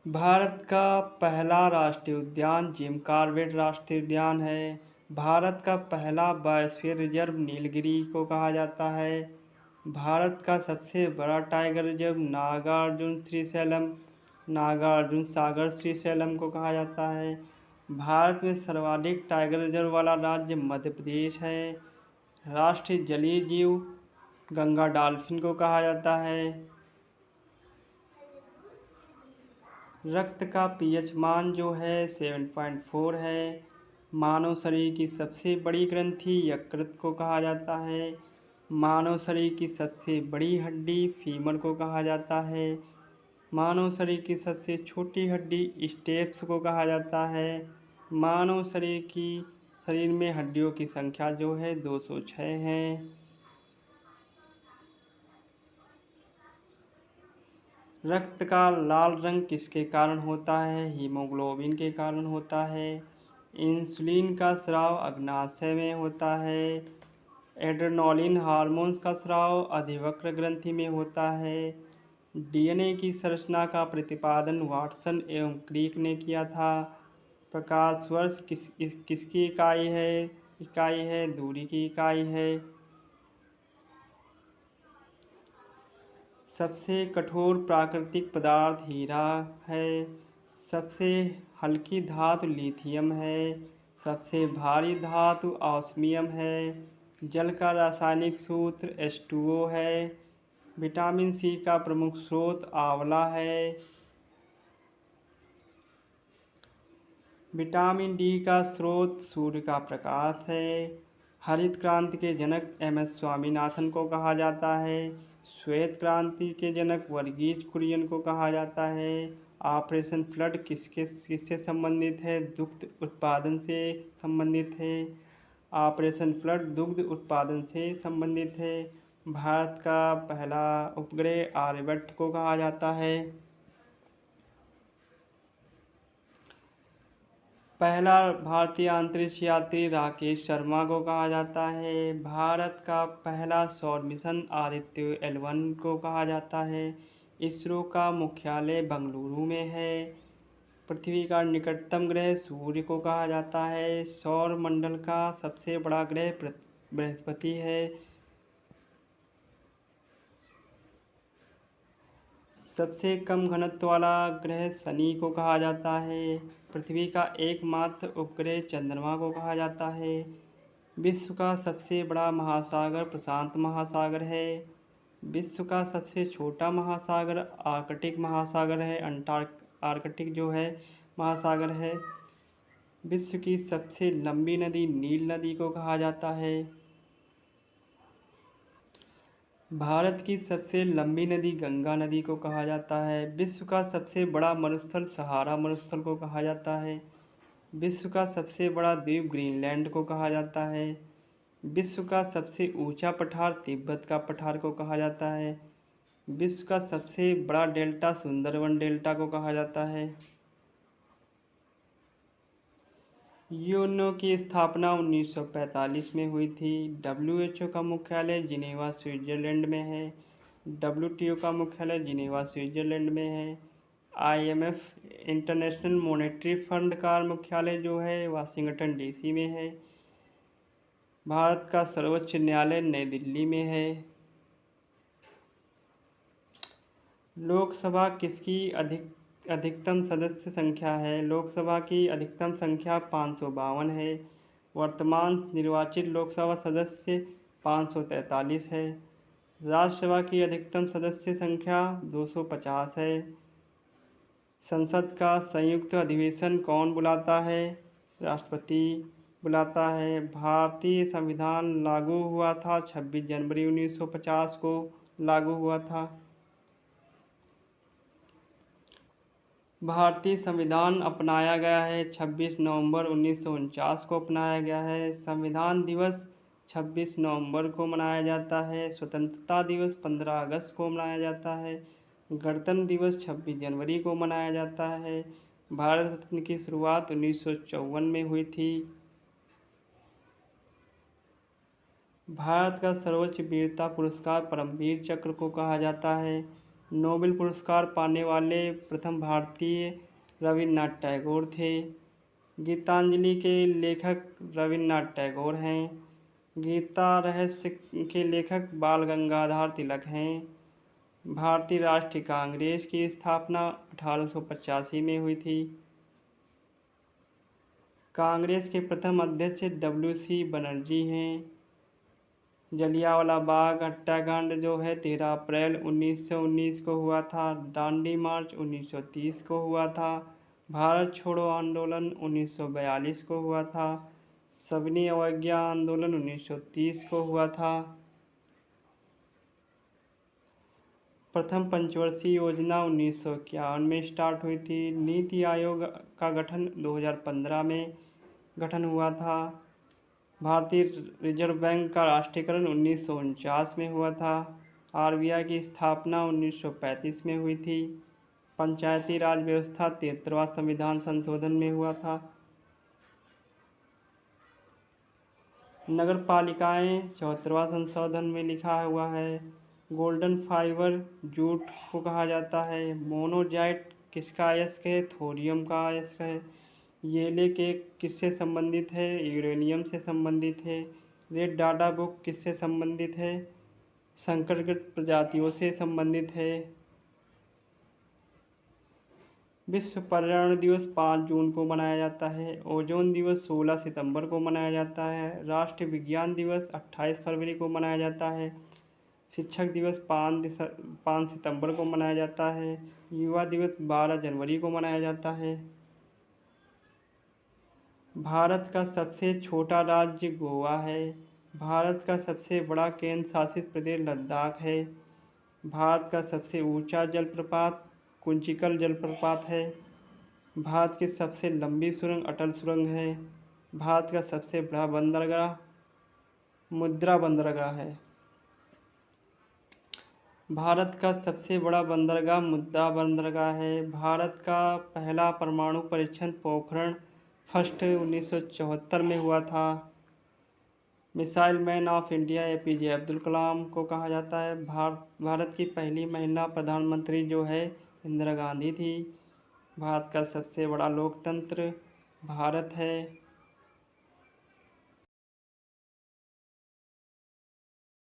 भारत का पहला राष्ट्रीय उद्यान जिम कॉर्बेट राष्ट्रीय उद्यान है। भारत का पहला बायोस्फीयर रिजर्व नीलगिरी को कहा जाता है। भारत का सबसे बड़ा टाइगर रिजर्व नागार्जुन सागर श्रीशैलम को कहा जाता है। भारत में सर्वाधिक टाइगर रिजर्व वाला राज्य मध्य प्रदेश है। राष्ट्रीय जलीय जीव गंगा डॉल्फिन को कहा जाता है। रक्त का पीएच मान जो है 7.4 है। मानव शरीर की सबसे बड़ी ग्रंथि यकृत को कहा जाता है। मानव शरीर की सबसे बड़ी हड्डी फीमर को कहा जाता है। मानव शरीर की सबसे छोटी हड्डी स्टेप्स को कहा जाता है। मानव शरीर में हड्डियों की संख्या जो है 206 है। रक्त का लाल रंग किसके कारण होता है? हीमोग्लोबिन के कारण होता है। इंसुलिन का स्राव अग्नाशय में होता है। एड्रेनालिन हार्मोन्स का स्राव अधिवक्र ग्रंथि में होता है। डीएनए की संरचना का प्रतिपादन वाटसन एवं क्रिक ने किया था। प्रकाश वर्ष किसकी इकाई है दूरी की इकाई है। सबसे कठोर प्राकृतिक पदार्थ हीरा है। सबसे हल्की धातु लिथियम है। सबसे भारी धातु ऑस्मियम है। जल का रासायनिक सूत्र H2O है। विटामिन सी का प्रमुख स्रोत आंवला है। विटामिन डी का स्रोत सूर्य का प्रकाश है। हरित क्रांति के जनक MS स्वामीनाथन को कहा जाता है। श्वेत क्रांति के जनक वर्गीज कुरियन को कहा जाता है। ऑपरेशन फ्लड किससे संबंधित है? दुग्ध उत्पादन से संबंधित है। ऑपरेशन फ्लड दुग्ध उत्पादन से संबंधित है। भारत का पहला उपग्रह आर्यभट्ट को कहा जाता है। पहला भारतीय अंतरिक्ष यात्री राकेश शर्मा को कहा जाता है। भारत का पहला सौर मिशन आदित्य L1 को कहा जाता है। इसरो का मुख्यालय बेंगलुरु में है। पृथ्वी का निकटतम ग्रह सूर्य को कहा जाता है। सौर मंडल का सबसे बड़ा ग्रह बृहस्पति है। सबसे कम घनत्व वाला ग्रह शनि को कहा जाता है। पृथ्वी का एकमात्र उपग्रह चंद्रमा को कहा जाता है। विश्व का सबसे बड़ा महासागर प्रशांत महासागर है। विश्व का सबसे छोटा महासागर आर्कटिक महासागर है। आर्कटिक जो है महासागर है। विश्व की सबसे लंबी नदी नील नदी को कहा जाता है। भारत की सबसे लंबी नदी गंगा नदी को कहा जाता है। विश्व का सबसे बड़ा मरुस्थल सहारा मरुस्थल को कहा जाता है। विश्व का सबसे बड़ा द्वीप ग्रीनलैंड को कहा जाता है। विश्व का सबसे ऊंचा पठार तिब्बत का पठार को कहा जाता है। विश्व का सबसे बड़ा डेल्टा सुंदरवन डेल्टा को कहा जाता है। यूएनओ की स्थापना 1945 में हुई थी। WHO का मुख्यालय जिनेवा स्विट्जरलैंड में है। WTO का मुख्यालय जिनेवा स्विट्जरलैंड में है। IMF इंटरनेशनल मॉनेटरी फंड का मुख्यालय जो है वाशिंगटन DC में है। भारत का सर्वोच्च न्यायालय नई दिल्ली में है। लोकसभा किसकी अधिकतम सदस्य संख्या है? लोकसभा की अधिकतम संख्या 552 है। वर्तमान निर्वाचित लोकसभा सदस्य 543 है। राज्यसभा की अधिकतम सदस्य संख्या 250 है। संसद का संयुक्त अधिवेशन कौन बुलाता है? राष्ट्रपति बुलाता है। भारतीय संविधान लागू हुआ था 26 जनवरी 1950 को लागू हुआ था। भारतीय संविधान अपनाया गया है 26 नवंबर 1949 को अपनाया गया है। संविधान दिवस 26 नवंबर को मनाया जाता है। स्वतंत्रता दिवस 15 अगस्त को मनाया जाता है। गणतंत्र दिवस 26 जनवरी को मनाया जाता है। भारत रत्न की शुरुआत 1954 में हुई थी। भारत का सर्वोच्च वीरता पुरस्कार परमवीर चक्र को कहा जाता है। नोबेल पुरस्कार पाने वाले प्रथम भारतीय रविन्द्रनाथ टैगोर थे। गीतांजलि के लेखक रविन्द्रनाथ टैगोर हैं। गीता रहस्य के लेखक बाल गंगाधर तिलक हैं। भारतीय राष्ट्रीय कांग्रेस की स्थापना 1885 में हुई थी। कांग्रेस के प्रथम अध्यक्ष WC बनर्जी हैं। जलियांवाला बाग हत्याकांड जो है 13 अप्रैल 1919 को हुआ था। दांडी मार्च 1930 को हुआ था। भारत छोड़ो आंदोलन 1942 को हुआ था। सविनय अवज्ञा आंदोलन 1930 को हुआ था। प्रथम पंचवर्षीय योजना 1951 में स्टार्ट हुई थी। नीति आयोग का गठन 2015 में गठन हुआ था। भारतीय रिजर्व बैंक का राष्ट्रीयकरण 1949 में हुआ था। RBI की स्थापना 1935 में हुई थी। पंचायती राज व्यवस्था 73वां संविधान संशोधन में हुआ था। नगर पालिकाएँ 74वां संशोधन में लिखा हुआ है। गोल्डन फाइबर जूट को कहा जाता है। मोनोजाइट किसका अयस्क है? थोरियम का अयस्क है। येले केक किससे संबंधित है? यूरेनियम से संबंधित है। रेड डाटा बुक किससे संबंधित है? संकटग्रस्त प्रजातियों से संबंधित है। विश्व पर्यावरण दिवस 5 जून को मनाया जाता है। ओजोन दिवस 16 सितंबर को मनाया जाता है। राष्ट्रीय विज्ञान दिवस 28 फरवरी को मनाया जाता है। शिक्षक दिवस 5 सितंबर को मनाया जाता है। युवा दिवस 12 जनवरी को मनाया जाता है। भारत का सबसे छोटा राज्य गोवा है। भारत का सबसे बड़ा केंद्र शासित प्रदेश लद्दाख है। भारत का सबसे ऊंचा जलप्रपात कुंचिकल जलप्रपात है। भारत की सबसे लंबी सुरंग अटल सुरंग है। भारत का सबसे बड़ा बंदरगाह मुद्रा बंदरगाह है। भारत का सबसे बड़ा बंदरगाह मुद्रा बंदरगाह है। भारत का पहला परमाणु परीक्षण पोखरण फर्स्ट 1974 में हुआ था। Missile man of India APJ Abdul Kalam को कहा जाता है। भारत की पहली महिला प्रधानमंत्री जो है इंदिरा गांधी थी। भारत का सबसे बड़ा लोकतंत्र भारत है।